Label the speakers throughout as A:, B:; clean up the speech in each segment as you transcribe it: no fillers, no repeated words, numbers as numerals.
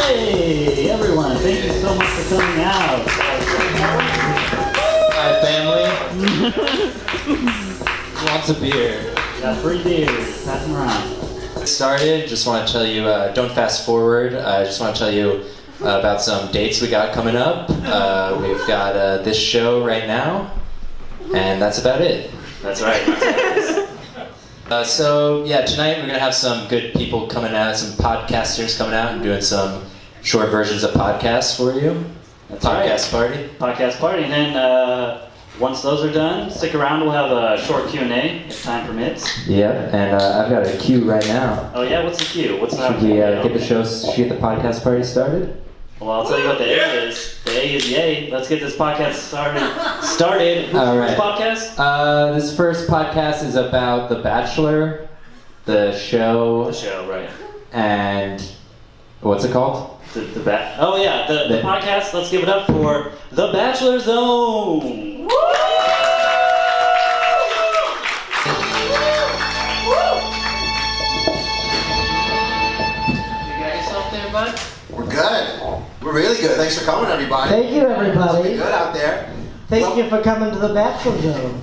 A: Hey, everyone, thank you so much for coming out.
B: Hi, family. Lots of beer.
A: Got free beers, pass them around.
B: Started, just want to tell you, don't fast forward. I just want to tell you about some dates we got coming up. We've got this show right now, and that's about it.
A: That's right.
B: So yeah, tonight we're gonna have some good people coming out, some podcasters coming out and doing some short versions of podcasts for you.
A: That's
B: Podcast
A: right.
B: party.
A: Podcast party, and then once those are done, stick around. We'll have a short Q&A if time permits.
B: Yeah, and I've got a cue right now.
A: Oh yeah, what's the cue? What's
B: Should we get the podcast party started?
A: Well, I'll tell you what the A is. The A is yay. Let's get this podcast started.
B: All right.
A: This podcast?
B: This first podcast is about The Bachelor, the show.
A: The show, right.
B: And what's it called?
A: The podcast. Let's give it up for The Bachelor Zone.
C: We're good. We're really good. Thanks for coming, everybody.
D: Thank you,
C: It's
D: everybody.
C: good out there.
D: Thank you for coming to the Bachelor Zone.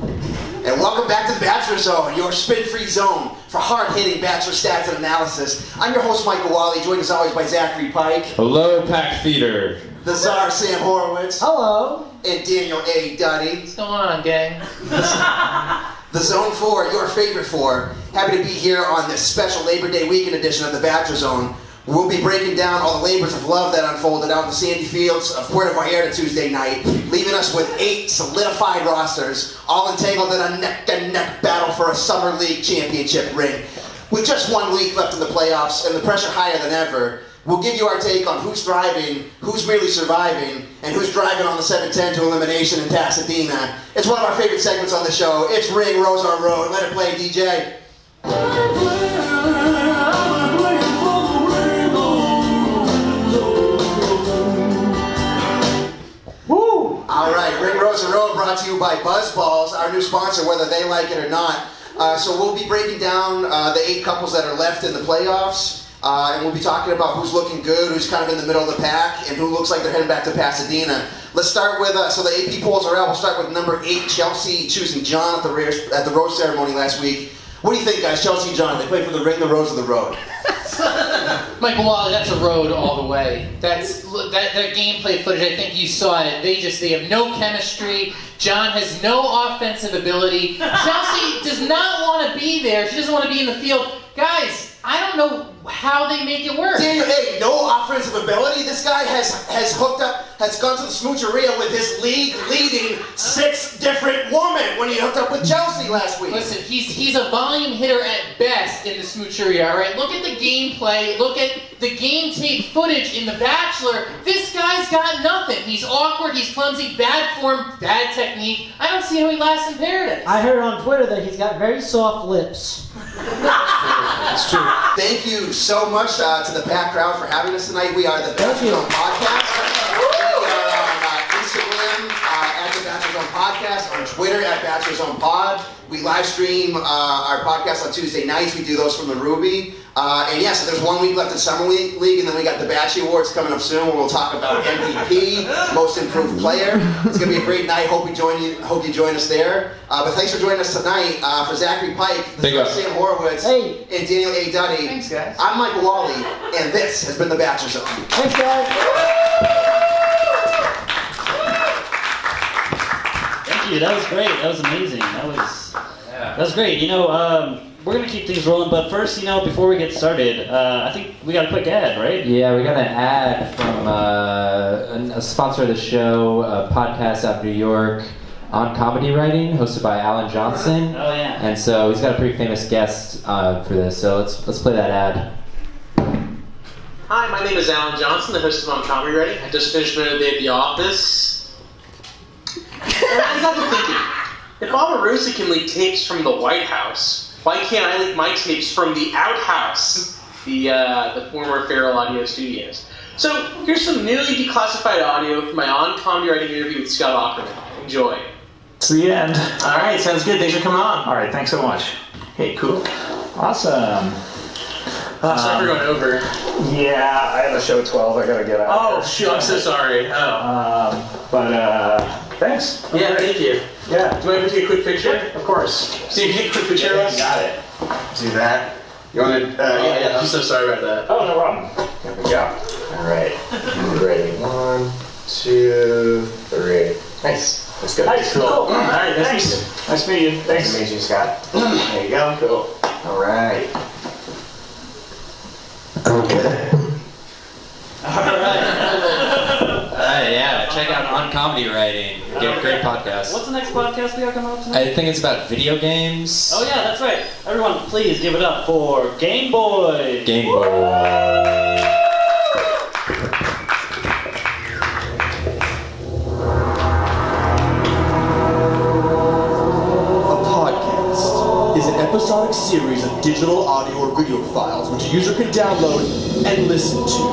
C: And welcome back to the Bachelor Zone, your spin-free zone for hard-hitting Bachelor stats and analysis. I'm your host, Michael Wally, joined as always by Zachary Pike,
B: Hello, Pack Feeder.
C: the Czar Sam Horowitz,
D: Hello.
C: and Daniel A. Duddy.
E: What's going on, gang?
C: The Zone 4, your favorite 4. Happy to be here on this special Labor Day weekend edition of the Bachelor Zone. We'll be breaking down all the labors of love that unfolded out in the sandy fields of Puerto Vallarta Tuesday night, leaving us with 8 solidified rosters, all entangled in a neck-and-neck battle for a Summer League championship ring. With just 1 week left in the playoffs and the pressure higher than ever, we'll give you our take on who's thriving, who's merely surviving, and who's driving on the 710 to elimination in Pasadena. It's one of our favorite segments on the show. It's Ring Rose on Road. Let it play, DJ. All right, Ring Rose and Road brought to you by BuzzBalls, our new sponsor, whether they like it or not. So we'll be breaking down the 8 couples that are left in the playoffs, and we'll be talking about who's looking good, who's kind of in the middle of the pack, and who looks like they're heading back to Pasadena. Let's start with, so the AP polls are out. We'll start with number 8, Chelsea, choosing John at the rose ceremony last week. What do you think, guys? Chelsea and John, they play for the ring, the rose, or the road?
E: Michael Wally, that's a road all the way. That gameplay footage, I think you saw it. They have no chemistry. John has no offensive ability. Chelsea does not want to be there. She doesn't want to be in the field. Guys, I don't know how they make it work.
C: Daniel, hey, no offensive ability. This guy has hooked up, has gone to the smoocheria with his league-leading 6 different women when he hooked up with Chelsea last week.
E: Listen, he's a volume hitter at best in the smoocheria, all right? Look at the gameplay. Look at the game tape footage in The Bachelor. This guy's got nothing. He's awkward. He's clumsy. Bad form. Bad technique. I don't see how he lasts in paradise.
D: I heard on Twitter that he's got very soft lips.
C: That's true. Thank you so much to the Pack crowd for having us tonight. We are the Bachelor Zone Podcast. We are on Instagram at the Bachelor Zone Podcast, on Twitter at Bachelor Zone Pod. We live stream our podcast on Tuesday nights. We do those from the Ruby. And yeah, so there's 1 week left in Summer League, and then we got the Batchy Awards coming up soon where we'll talk about MVP, Most Improved Player. It's going to be a great night. Hope you join us there. But thanks for joining us tonight. For Zachary Pike, Sam Horowitz,
D: Hey.
C: and Daniel A. Duddy.
E: Thanks, guys.
C: I'm Michael Wally, and this has been The Bachelor Zone.
D: Thanks, guys.
A: Thank you. That was great. That was amazing. That was great. You know, we're going to keep things rolling, but first, you know, before we get started, I think we got a quick ad, right?
B: Yeah, we got an ad from a sponsor of the show, a podcast out of New York, On Comedy Writing, hosted by Alan Johnson.
A: Oh, yeah.
B: And so he's got a pretty famous guest for this. So let's play that ad.
F: Hi, my name is Alan Johnson, the host of On Comedy Writing. I just finished another day at the office. And I got to thinking, if Omarosa can leak tapes from the White House, why can't I leak my tapes from the outhouse, the former Feral Audio Studios? So here's some newly declassified audio from my On Comedy Writing interview with Scott Aukerman. Enjoy.
G: It's the end.
F: All right, sounds good. Thanks for coming on.
G: All right, thanks so much. Hey, cool. Awesome.
F: Sorry for going over.
G: Yeah, I have a show at 12. I gotta get out.
F: Oh, shoot, I'm so sorry.
G: Thanks.
F: Yeah, thank you.
G: Yeah,
F: Do you want me to take a quick picture?
G: of course.
F: So you can take a quick picture of us?
G: Got it.
C: Do that. You want to?
F: Yeah, I'm so sorry about that.
G: Oh, no problem. Here we go. All right. Ready? 1, 2, 3. Nice. That's good. Nice. Cool. All right. Thanks. Nice to meet you. Thanks. Nice to meet you, Scott. There you go. Cool. All right.
C: Okay.
B: Alright, yeah, check out On Comedy Writing. Great podcast.
A: What's the next podcast we got coming up tonight?
B: I think it's about video games.
A: Oh yeah, that's right. Everyone, please give it up for Game Boy.
B: Game Boy.
H: A podcast is an episodic series of digital audio or video files which a user can download and listen to.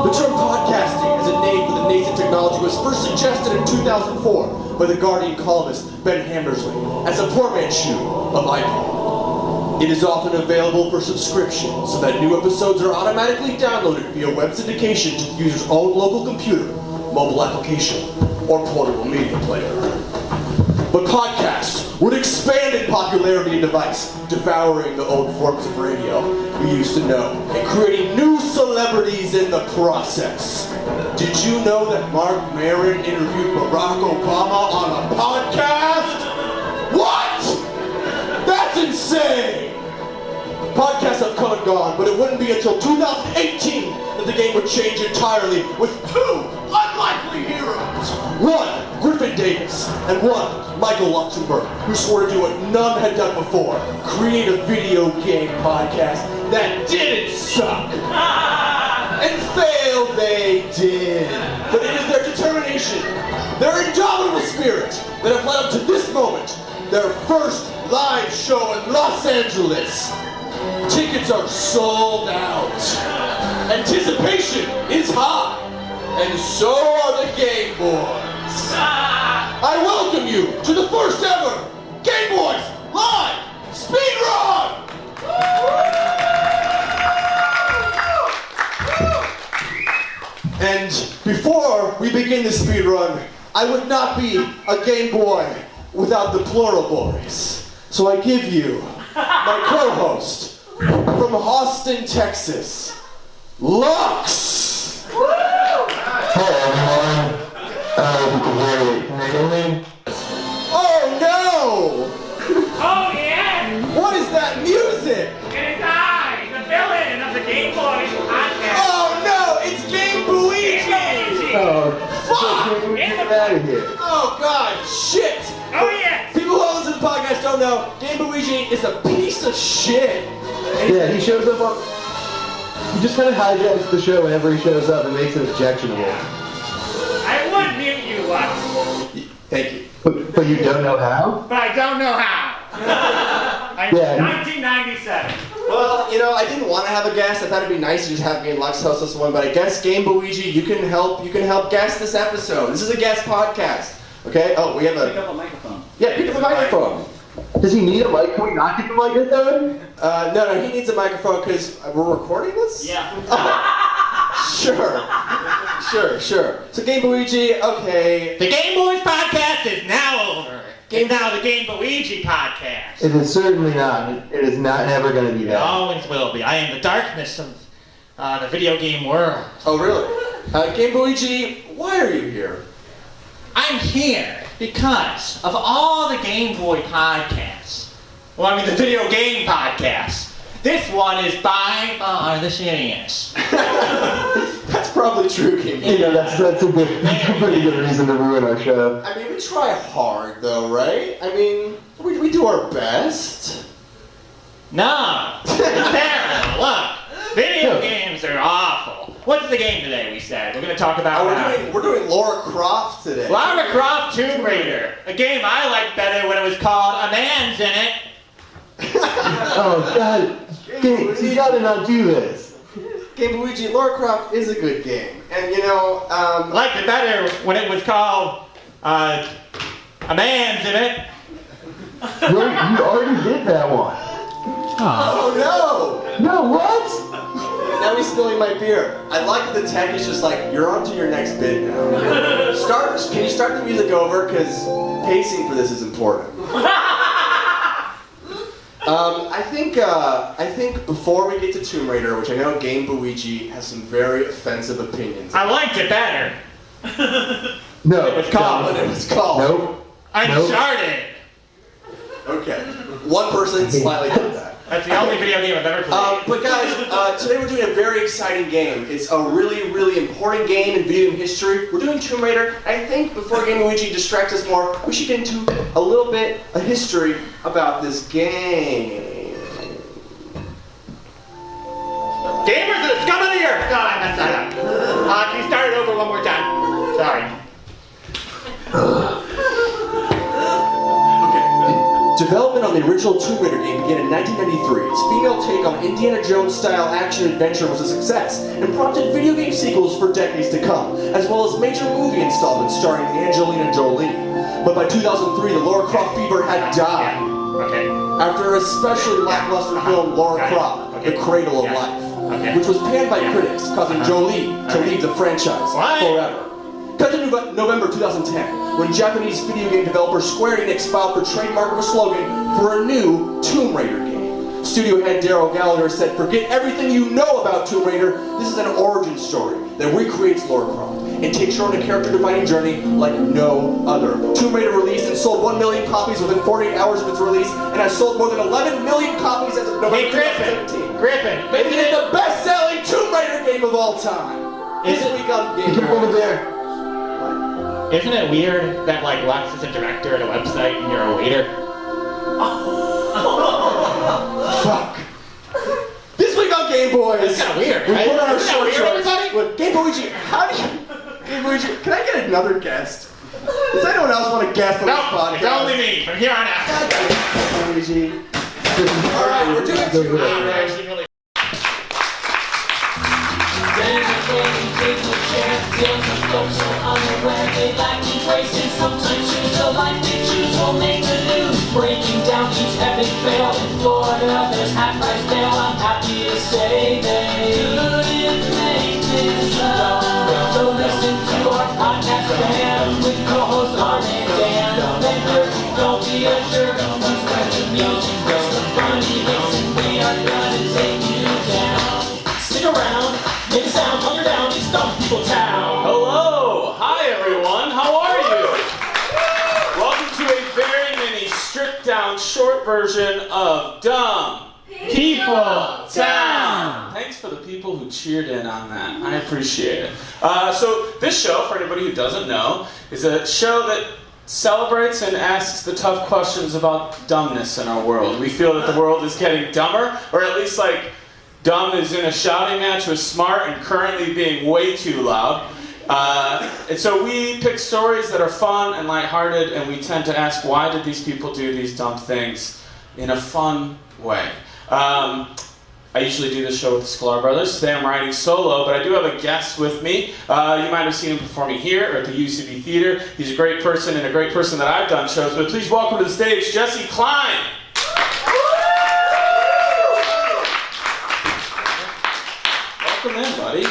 H: The term podcasting as a name for the nascent technology was first suggested in 2004 by the Guardian columnist Ben Hammersley as a portmanteau of iPod. It is often available for subscription so that new episodes are automatically downloaded via web syndication to the user's own local computer, mobile application, or portable media player. But podcasts would expand in popularity and device, devouring the old forms of radio we used to know, and creating new celebrities in the process. Did you know that Mark Maron interviewed Barack Obama on a podcast? What? That's insane! Podcasts have come and gone, but it wouldn't be until 2018 that the game would change entirely with two unlikely heroes. One, Griffin Davis, and one, Michael Luxembourg, who swore to do what none had done before, create a video game podcast that didn't suck. And fail they did. But it is their determination, their indomitable spirit, that have led up to this moment, their first live show in Los Angeles. Tickets are sold out. Anticipation is high. And so are the Game Boys. I welcome you to the first ever Game Boys Live Speed Run! And before we begin the speed run, I would not be a Game Boy without the plural boys. So I give you my co-host from Austin, Texas, Lux!
I: Hey everyone. Can you hear me?
H: Oh no!
J: Oh yeah!
H: What is that music?
J: It is I, the villain of the Game Boys podcast.
H: Oh no! It's Game Luigi!
I: Oh,
H: Fuck!
I: get out of here.
H: Oh god, shit!
J: Oh yeah!
H: People who listen to the podcast don't know, Game Luigi is a piece of shit.
I: Yeah, he shows up on... He just kind of hijacks the show whenever he shows up and makes it objectionable.
J: I would mute you, Lux,
H: Thank you.
I: But you don't know how?
J: but I don't know how. I'm
I: Yeah.
J: 1997.
H: Well, you know, I didn't want to have a guest. I thought it'd be nice to just have me and Lux host this one, but I guess Game Luigi, you can help guest this episode. This is a guest podcast. Okay? Oh, we have
A: Pick
H: a...
A: up a microphone.
H: Yeah, pick up the microphone.
I: Does he need a mic? Can we not get the microphone?
H: No, he needs a microphone because we're recording this?
A: Yeah.
H: Sure. So Game Luigi, okay.
J: The Game Boys podcast is now over. It's now the Game Luigi podcast.
I: It is certainly not. It is not never going to be
J: It
I: that.
J: always will be. I am the darkness of the video game world.
H: Oh, really? Game Luigi, why are you here?
J: I'm here because of all the Game Boy podcasts. Well, I mean the video game podcasts. This one is by far the shittiest.
H: That's probably true, Game
I: You know, that's a pretty good reason to ruin our show.
H: I mean, we try hard, though, right? I mean, we do our best.
J: No, it's terrible. Look, video games are awful. What's the game today? We said we're going to talk about.
H: We're doing Lara Croft today.
J: Lara Croft Tomb Raider, a game I liked better when it was called A Man's in It.
I: Oh, God. You gotta not do this.
H: Game Luigi, Lara Croft is a good game. And, you know,
J: I liked it better when it was called A Man's in It.
I: You already did that one.
H: Oh, no!
I: No, what?
H: now he's spilling my beer. I like that the tech is just like, you're on to your next bit now. Can you start the music over? Because pacing for this is important. I think before we get to Tomb Raider, which I know Game Luigi has some very offensive opinions.
J: I liked it better.
I: No.
H: It was called what it was called.
I: Nope.
J: Uncharted.
H: Okay. One person slightly did that.
J: That's the only video game I've ever played.
H: But guys, today we're doing a very exciting game. It's a really, really important game in video game history. We're doing Tomb Raider. I think before Game Luigi distracts us more, we should get into a little bit of history about this game.
J: Gamers are the scum of the earth! God, I messed that up. Can you start it over one more time? Sorry.
H: Development on the original Tomb Raider game began in 1993. Its female take on Indiana Jones-style action-adventure was a success and prompted video game sequels for decades to come, as well as major movie installments starring Angelina Jolie. But by 2003, the Lara Croft fever had died.
J: Okay.
H: After a especially lackluster film, Lara Croft, The Cradle of Life, which was panned by critics, causing Jolie to leave the franchise forever. Cut to November 2010, when Japanese video game developer Square Enix filed for trademark of a slogan for a new Tomb Raider game. Studio head Daryl Gallagher said, "Forget everything you know about Tomb Raider. This is an origin story that recreates Lara Croft and takes her on a character-defining journey like no other." Tomb Raider released and sold 1 million copies within 48 hours of its release, and has sold more than 11 million copies as of November 2017.
J: Griffin,
H: making it the best-selling Tomb Raider game of all time. This week on Game Boy.
J: Isn't it weird that like Lex is a director at a website and you're a waiter?
H: Fuck. This week on Game Boys.
J: That's kind of weird,
H: We
J: right?
H: put on our
J: Isn't that
H: short
J: weird,
H: shorts.
J: everybody?
H: With Game Luigi, how do you... Game Luigi, can I get another guest? Does anyone else want a guest on this podcast?
J: It's only me from here on out.
H: Game Luigi. Alright, we're doing Tomb Raider.
J: Actually, really.
K: Breaking down each epic fail in Florida, there's half-price bail. I'm happy to say they couldn't make this up. So listen to our podcast fam with co-hosts Arn and Dan. Then don't be a jerk, you spread the music, there's some funny hits, and we are gonna take you down. Stick around, make a sound, hunker down, it's Dumb People Town.
L: Hello, hi everyone, how are you? Welcome to a very mini, stripped down, short version of Dumb People Town. Thanks for the people who cheered in on that. I appreciate it. So this show, for anybody who doesn't know, is a show that celebrates and asks the tough questions about dumbness in our world. We feel that the world is getting dumber, or at least like dumb is in a shouting match with smart and currently being way too loud. And so we pick stories that are fun and lighthearted, and we tend to ask, why did these people do these dumb things in a fun way? I usually do this show with the Sklar Brothers. Today I'm riding solo, but I do have a guest with me. You might have seen him performing here or at the UCB Theater. He's a great person and a great person that I've done shows with. Please welcome to the stage, Jesse Klein. Welcome in, buddy.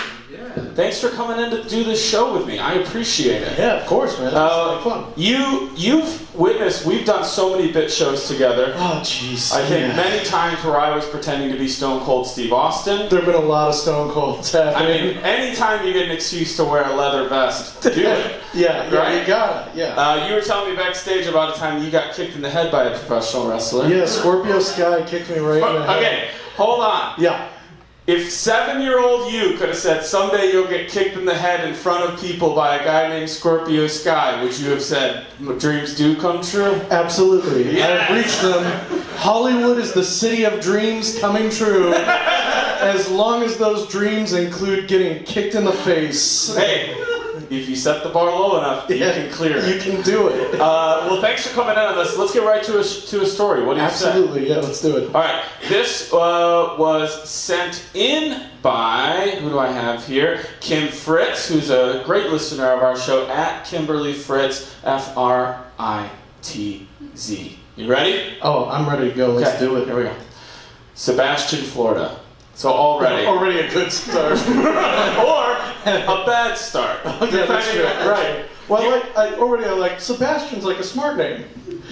L: Thanks for coming in to do this show with me. I appreciate it.
M: Yeah, of course, man. It's fun.
L: You've witnessed, we've done so many bit shows together.
M: Oh, jeez.
L: I think many times where I was pretending to be Stone Cold Steve Austin.
M: There have been a lot of Stone Colds happening.
L: I mean, anytime you get an excuse to wear a leather vest, do it.
M: Yeah,
L: right?
M: You got it, yeah.
L: You were telling me backstage about a time you got kicked in the head by a professional wrestler.
M: Yeah, Scorpio Sky kicked me right in the head.
L: Okay, hold on.
M: Yeah.
L: If 7-year-old you could have said, someday you'll get kicked in the head in front of people by a guy named Scorpio Sky, would you have said, dreams do come true?
M: Absolutely.
L: Yes.
M: I've reached them. Hollywood is the city of dreams coming true. As long as those dreams include getting kicked in the face.
L: Hey, if you set the bar low enough, you can clear it.
M: You can do it.
L: Well, thanks for coming in on this. Let's get right to a story. What do you say?
M: Absolutely, yeah, let's do it.
L: All right, this was sent in by, who do I have here? Kim Fritz, who's a great listener of our show, at Kimberly Fritz, Fritz. You ready?
M: Oh, I'm ready to go. Let's do it.
L: Here we go. Sebastian, Florida. So already.
M: Already a good start.
L: Or a bad start.
M: Yeah, that's true. Right. Well, I like Sebastian's like a smart name.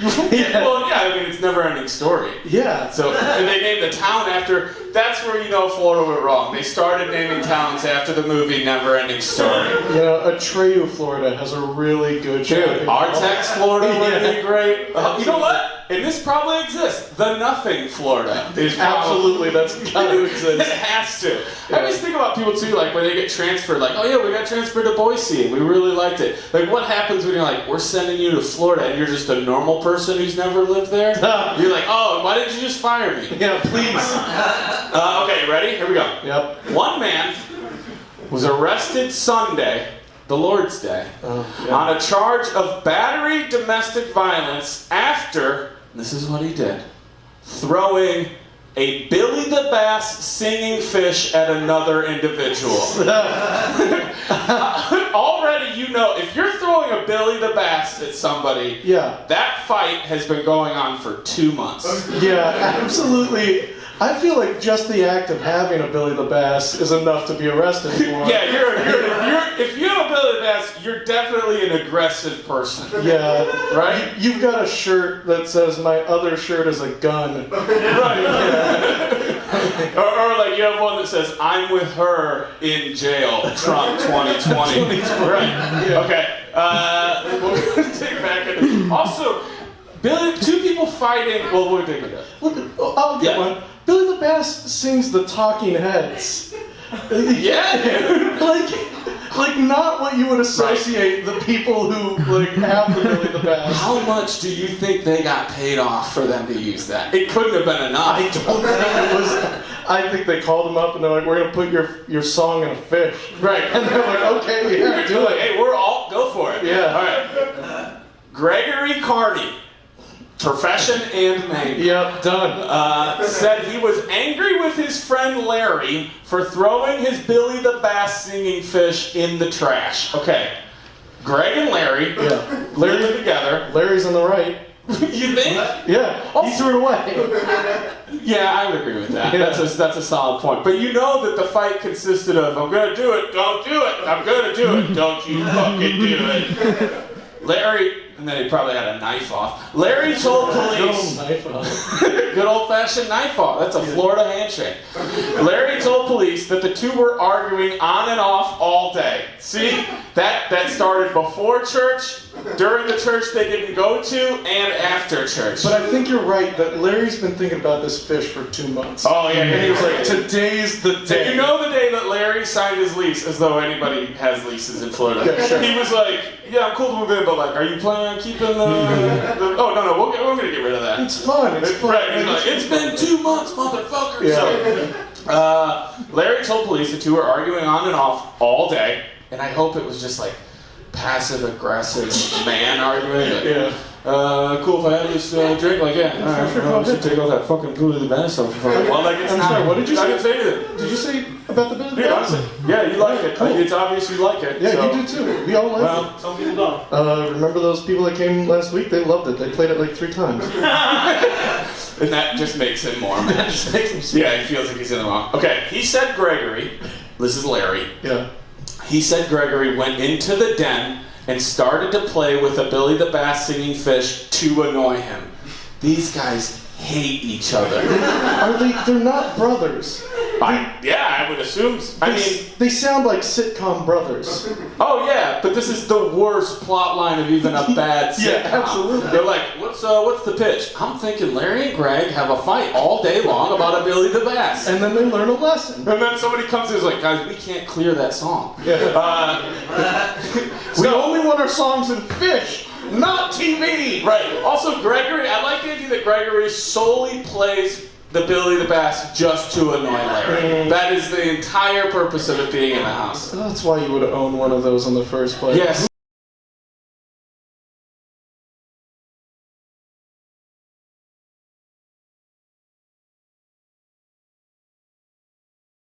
L: Well, yeah, I mean, it's never-ending story.
M: Yeah.
L: So, and they named the town after, that's where you know Florida went wrong. They started naming towns after the movie Never-Ending Story.
M: You know, Atreyu, Florida has a really good
L: Dude,
M: show.
L: Artex, Florida would be great.
M: Yeah.
L: You know what? And this probably exists. The Nothing, Florida. Is
M: Absolutely, that's got to exist.
L: It has to. I always think about people too, like when they get transferred, like, oh yeah, we got transferred to Boise and we really liked it. Like, what happens when you're like, we're sending you to Florida and you're just a normal person who's never lived there? You're like, oh, why didn't you just fire me?
M: Yeah, please.
L: Okay, ready? Here we go.
M: Yep.
L: One man was arrested Sunday, the Lord's Day, on a charge of battery domestic violence after, this is what he did, throwing a Billy the Bass singing fish at another individual. Already, you know, if you're throwing a Billy the Bass at somebody, that fight has been going on for 2 months.
M: Yeah, absolutely. I feel like just the act of having a Billy the Bass is enough to be arrested for.
L: Yeah, if you have a Billy the Bass, you're definitely an aggressive person.
M: Yeah.
L: Right?
M: You've got a shirt that says, my other shirt is a gun.
L: Right. or like you have one that says, I'm with her in jail, Trump 2020. Right.
M: Yeah.
L: Okay. We'll take back it. Also, two people fighting. Well, we'll take it.
M: Look, I'll get one. Billy the Bass sings the Talking Heads.
L: Yeah, dude.
M: Like not what you would associate the people who like have the Billy the Bass.
L: How much do you think they got paid off for them to use that? It couldn't have been enough.
M: I don't think it was. I think they called him up and they're like, "We're gonna put your song in a fish."
L: Right.
M: And they're like, "Okay, yeah, do it."
L: Hey, we're all go for it.
M: Yeah.
L: All right. Gregory Carney. Profession and name.
M: Yep, done.
L: Said he was angry with his friend Larry for throwing his Billy the Bass singing fish in the trash. Okay. Greg and Larry living together.
M: Larry's on the right.
L: You think?
M: Yeah. He threw it away.
L: Yeah, I would agree with that.
M: Yeah.
L: That's a solid point. But you know that the fight consisted of, I'm going to do it, don't do it. I'm going to do it, don't you fucking do it. Larry, and then he probably had a knife off. Larry told police. Good old-fashioned knife off. That's a Florida handshake. Larry told police that the two were arguing on and off all day. See, that started before church, during the church they didn't go to, and after church.
M: But I think you're right that Larry's been thinking about this fish for 2 months.
L: Oh yeah,
M: and he was like, "Today's the day."
L: You know the day that Larry signed his lease, as though anybody has leases in Florida.
M: Yeah, sure.
L: He was like, "Yeah, I'm cool to move in, but like, are you planning on keeping the oh no, we're gonna get rid of that.
M: It's fun. It's fun.
L: Right? He's like, it's been 2 months, motherfucker."
M: Yeah.
L: So, Larry told police the two were arguing on and off all day, and I hope it was just like passive aggressive man arguing. Like,
M: Yeah.
L: Cool if I have this drink. Like, yeah, alright, sure, I should take all that fucking Billy the Bass off. Well, like, it's
M: I'm
L: not.
M: sorry, what did you
L: I
M: say?
L: didn't say anything.
M: Did you say about the Billy the
L: Dude,
M: Bass?
L: honestly, yeah, you like it.
M: Cool.
L: It's obvious you like it.
M: Yeah,
L: so.
M: you did too. We all liked
L: Well, some people don't.
M: it. Remember those people that came last week? They loved it. They played it like 3 times.
L: And that just makes him more mad.
M: Just makes him
L: Yeah, he feels like he's in the wrong. Okay, he said Gregory, this is Larry,
M: Yeah.
L: he said Gregory went into the den and started to play with a Billy the Bass singing fish to annoy him. These guys hate each other.
M: Are they? They're not brothers.
L: I would assume.
M: They sound like sitcom brothers.
L: Oh yeah, but this is the worst plot line of even a bad sitcom.
M: Yeah, absolutely.
L: They're like, what's the pitch? I'm thinking Larry and Greg have a fight all day long about a Billy the Bass.
M: And then they learn a lesson.
L: And then somebody comes in and is like, guys, we can't clear that song.
M: We only want our songs in fish, not TV.
L: Right. Also, Gregory, I like the idea that Gregory solely plays the Billy the Bass just to annoy Larry. That is the entire purpose of it being in the house.
M: That's why you would own one of those in the first place.
L: Yes.